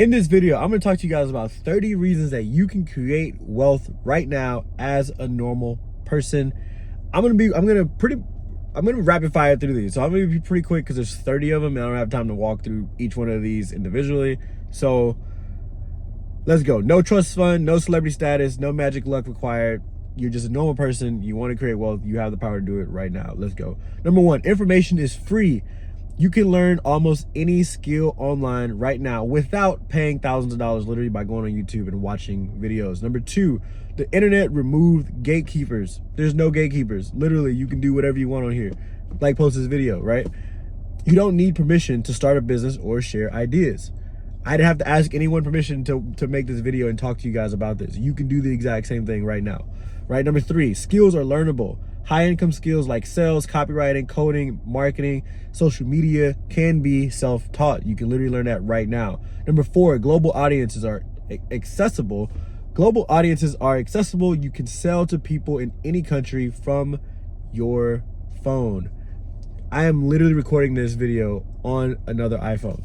In this video, I'm going to talk to you guys about 30 reasons that you can create wealth right now as a normal person. I'm going to rapid fire through these. So I'm going to be pretty quick because there's 30 of them and I don't have time to walk through each one of these individually. So let's go. No trust fund, no celebrity status, no magic luck required. You're just a normal person. You want to create wealth. You have the power to do it right now. Let's go. Number one, information is free. You can learn almost any skill online right now without paying thousands of dollars, literally by going on YouTube and watching videos. Number two, the internet removed gatekeepers. There's no gatekeepers. Literally, you can do whatever you want on here. Like post this video, right? You don't need permission to start a business or share ideas. I didn't have to ask anyone permission to make this video and talk to you guys about this. You can do the exact same thing right now, right? Number three, skills are learnable. High income skills like sales, copywriting, coding, marketing, social media can be self-taught. You can literally learn that right now. Number four, global audiences are accessible. Global audiences are accessible. You can sell to people in any country from your phone. I am literally recording this video on another iPhone.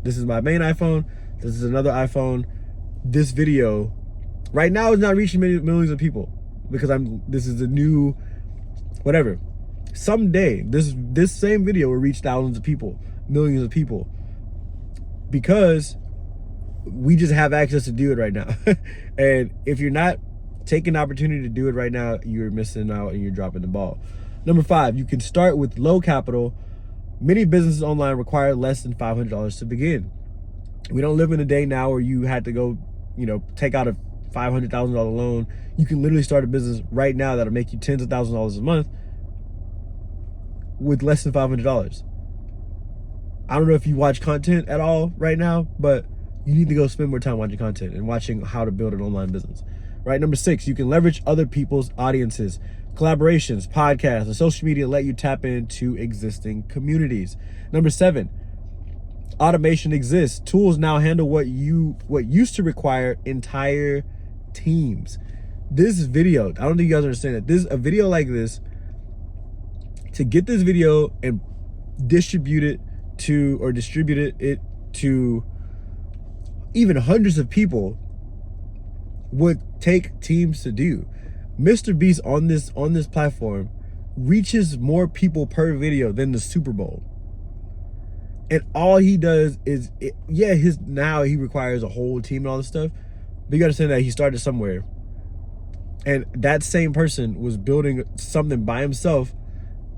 This is my main iPhone. This is another iPhone. This video right now is not reaching millions of people because this is a new whatever. Someday this same video will reach thousands of people, millions of people, because we just have access to do it right now. And if you're not taking the opportunity to do it right now, you're missing out and you're dropping the ball. Number five, you can start with low capital. Many businesses online require less than $500 to begin. We don't live in a day now where you had to go, take out a $500,000 loan. You can literally start a business right now that'll make you tens of thousands of dollars a month with less than $500. I don't know if you watch content at all right now, but you need to go spend more time watching content and watching how to build an online business, right? Number six, you can leverage other people's audiences. Collaborations, podcasts, and social media let you tap into existing communities. Number seven, automation exists. Tools now handle what used to require entire teams. This video, I don't think you guys understand that. A video like this, to get this video and distribute it to even hundreds of people would take teams to do. Mr. Beast on this platform reaches more people per video than the Super Bowl. And all he does is, now he requires a whole team and all this stuff. But you gotta understand that he started somewhere. And that same person was building something by himself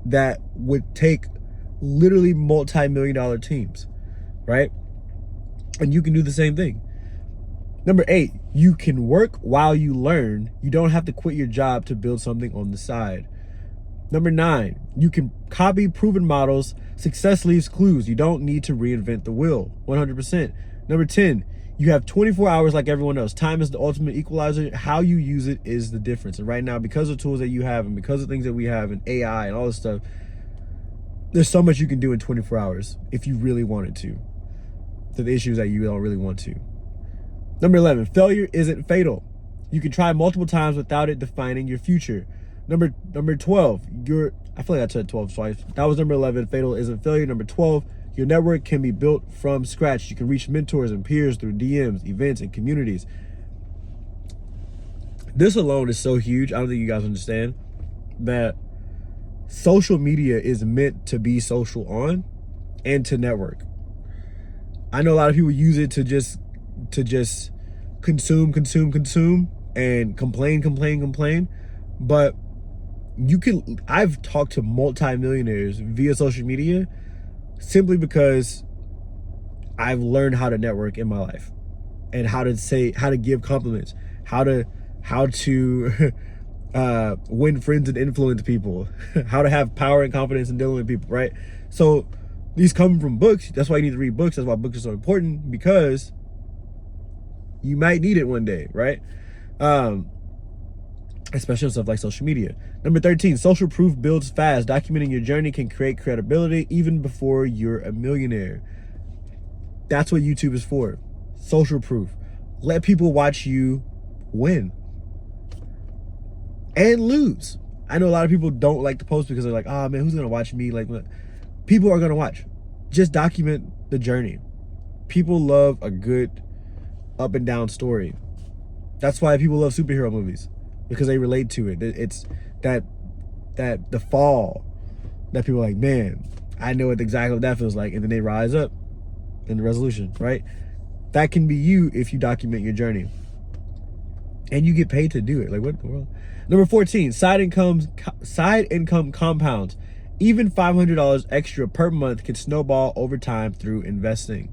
that would take literally multi-million-dollar teams, right? And you can do the same thing. Number eight, you can work while you learn. You don't have to quit your job to build something on the side. Number nine, you can copy proven models. Success leaves clues. You don't need to reinvent the wheel, 100%. Number 10, you have 24 hours like everyone else. Time is the ultimate equalizer. How you use it is the difference. And right now, because of tools that you have and because of things that we have and AI and all this stuff, there's so much you can do in 24 hours if you really wanted to the issues that you don't really want to. Number 11, failure isn't fatal. You can try multiple times without it defining your future. Number 12, I feel like I said 12 twice. That was number 11, fatal isn't failure. Number 12, your network can be built from scratch. You can reach mentors and peers through DMs, events, and communities. This alone is so huge. I don't think you guys understand that social media is meant to be social on and to network. I know a lot of people use it to just consume and complain. But I've talked to multi-millionaires via social media simply because I've learned how to network in my life and how to give compliments, how to win friends and influence people, how to have power and confidence in dealing with people, right? So these come from books. That's why you need to read books. That's why books are so important, because you might need it one day, right? Especially on stuff like social media. Number 13, social proof builds fast. Documenting your journey can create credibility even before you're a millionaire. That's what YouTube is for. Social proof. Let people watch you win and lose. I know a lot of people don't like to post because they're like, oh man, who's gonna watch me? Like, people are gonna watch. Just document the journey. People love a good up and down story. That's why people love superhero movies, because they relate to it. It's that the fall that people are like, man, I know exactly what that feels like, and then they rise up in the resolution, right? That can be you if you document your journey. And you get paid to do it. Like, what in the world? Number 14, side income compounds. Even $500 extra per month can snowball over time through investing.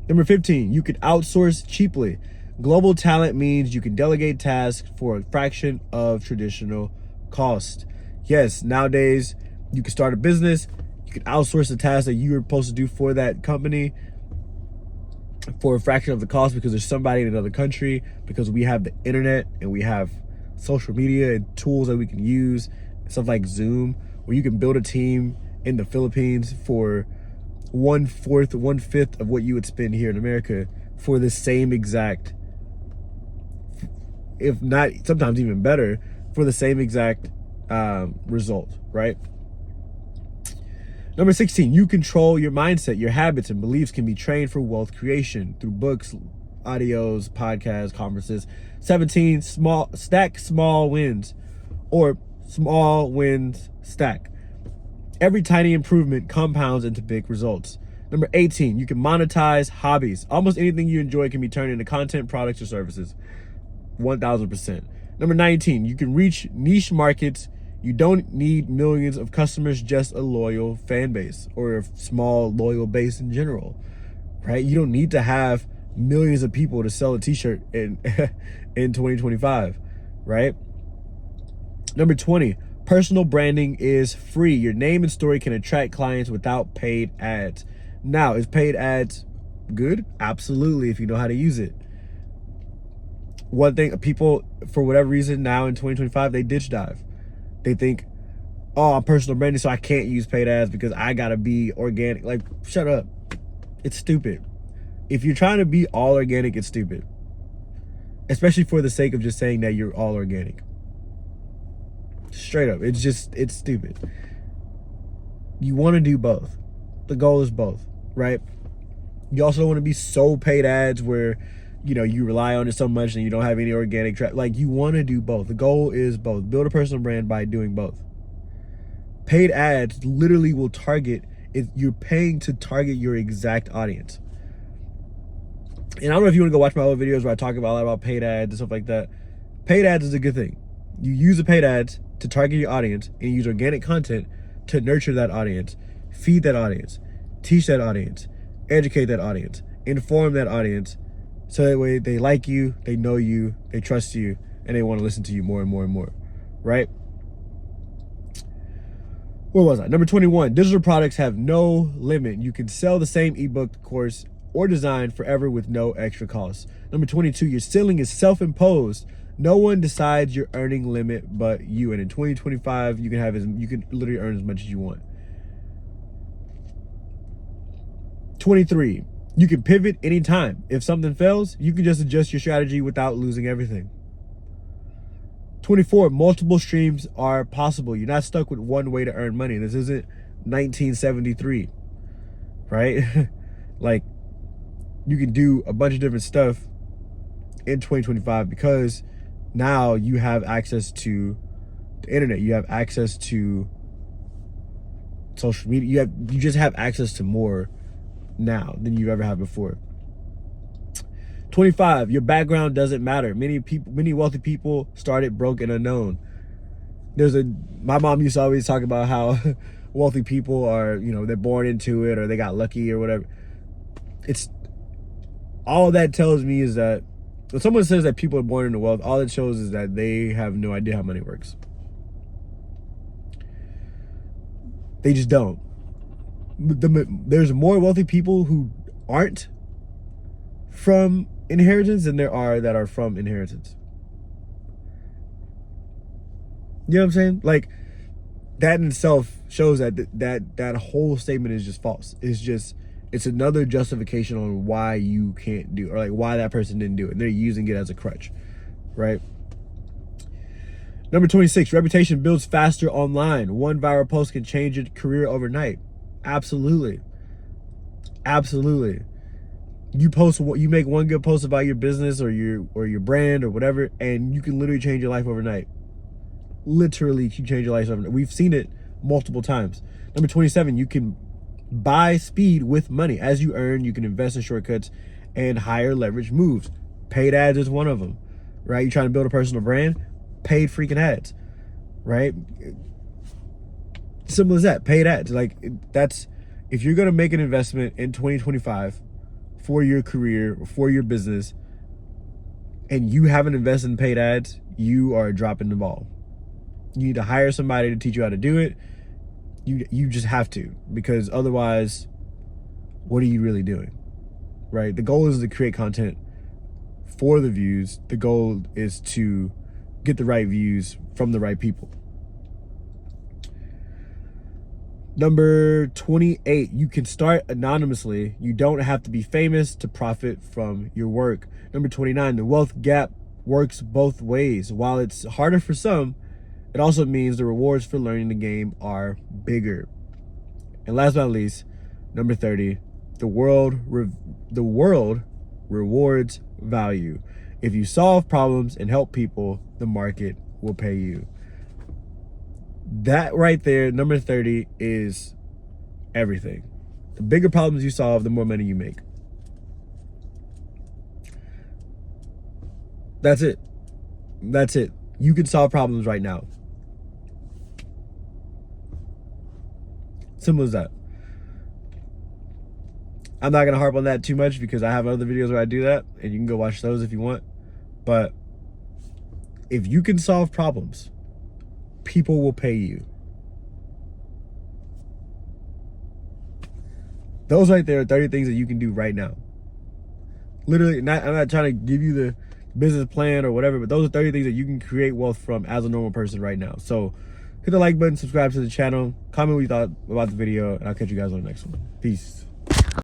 Number 15, you can outsource cheaply. Global talent means you can delegate tasks for a fraction of traditional cost. Yes, nowadays you can start a business, you can outsource the tasks that you were supposed to do for that company for a fraction of the cost, because there's somebody in another country, because we have the internet and we have social media and tools that we can use, stuff like Zoom, where you can build a team in the Philippines for 1/5 of what you would spend here in America for the same exact, if not sometimes even better, for the same exact result, right? Number 16, you control your mindset. Your habits and beliefs can be trained for wealth creation through books, audios, podcasts, conferences. 17, stack small wins, or small wins stack. Every tiny improvement compounds into big results. Number 18, you can monetize hobbies. Almost anything you enjoy can be turned into content, products, or services. 1000%. Number 19, you can reach niche markets. You don't need millions of customers, just a loyal fan base, or a small loyal base in general, right? You don't need to have millions of people to sell a t-shirt in 2025, right? Number 20, personal branding is free. Your name and story can attract clients without paid ads. Now, is paid ads good? Absolutely, if you know how to use it. One thing, people, for whatever reason, now in 2025, they ditch dive. They think, oh, I'm personal branding, so I can't use paid ads because I gotta be organic. Like, shut up. It's stupid. If you're trying to be all organic, it's stupid. Especially for the sake of just saying that you're all organic. Straight up, it's stupid. You want to do both. The goal is both, right? You also don't want to be so paid ads where, you know, you rely on it so much and you don't have any organic traffic. Like, you want to do both. The goal is both. Build a personal brand by doing both. Paid ads literally will target, if you're paying to target your exact audience. And I don't know if you want to go watch my other videos where I talk about a lot about paid ads and stuff like that. Paid ads is a good thing. You use the paid ads to target your audience and use organic content to nurture that audience, feed that audience, teach that audience, educate that audience, inform that audience, so that way they like you, they know you, they trust you, and they want to listen to you more and more and more, right? Where was I? Number 21, digital products have no limit. You can sell the same ebook, course, or design forever with no extra cost. Number 22, your ceiling is self-imposed. No one decides your earning limit but you. And in 2025, you can literally earn as much as you want. 23, you can pivot anytime. If something fails, you can just adjust your strategy without losing everything. 24, multiple streams are possible. You're not stuck with one way to earn money. This isn't 1973, right? Like, you can do a bunch of different stuff in 2025 because now you have access to the internet. You have access to social media. You just have access to more now than you ever have before. 25, your background doesn't matter. Many wealthy people started broke and unknown. My mom used to always talk about how wealthy people are, you know, they're born into it or they got lucky or whatever. It's all that tells me is that when someone says that people are born into wealth, all it shows is that they have no idea how money works. They just don't. There's more wealthy people who aren't from inheritance than there are that are from inheritance. You know what I'm saying? Like, that in itself shows that whole statement is just false. It's another justification on why you can't do, or like why that person didn't do it. And they're using it as a crutch, right? Number 26, reputation builds faster online. One viral post can change your career overnight. Absolutely. Absolutely. You make one good post about your business or your brand or whatever, and you can literally change your life overnight. Literally, you change your life overnight. We've seen it multiple times. Number 27, you can buy speed with money. As you earn, you can invest in shortcuts and higher leverage moves. Paid ads is one of them, right? You're trying to build a personal brand, paid freaking ads, right? Simple as that. Paid ads. Like, that's, if you're going to make an investment in 2025 for your career or for your business and you haven't invested in paid ads, you are dropping the ball. You need to hire somebody to teach you how to do it. You just have to, because otherwise, what are you really doing, right? The goal is to create content for the views. The goal is to get the right views from the right people. Number 28, you can start anonymously. You don't have to be famous to profit from your work. Number 29, the wealth gap works both ways. While it's harder for some, it also means the rewards for learning the game are bigger. And last but not least, number 30, the world rewards value. If you solve problems and help people, the market will pay you. That right there, number 30, is everything. The bigger problems you solve, the more money you make. That's it. That's it. You can solve problems right now. Simple as that. I'm not going to harp on that too much because I have other videos where I do that, and you can go watch those if you want. But if you can solve problems, people will pay you. Those right there are 30 things that you can do right now. Literally, I'm not trying to give you the business plan or whatever, but those are 30 things that you can create wealth from as a normal person right now. So hit the like button, subscribe to the channel, comment what you thought about the video, and I'll catch you guys on the next one. Peace.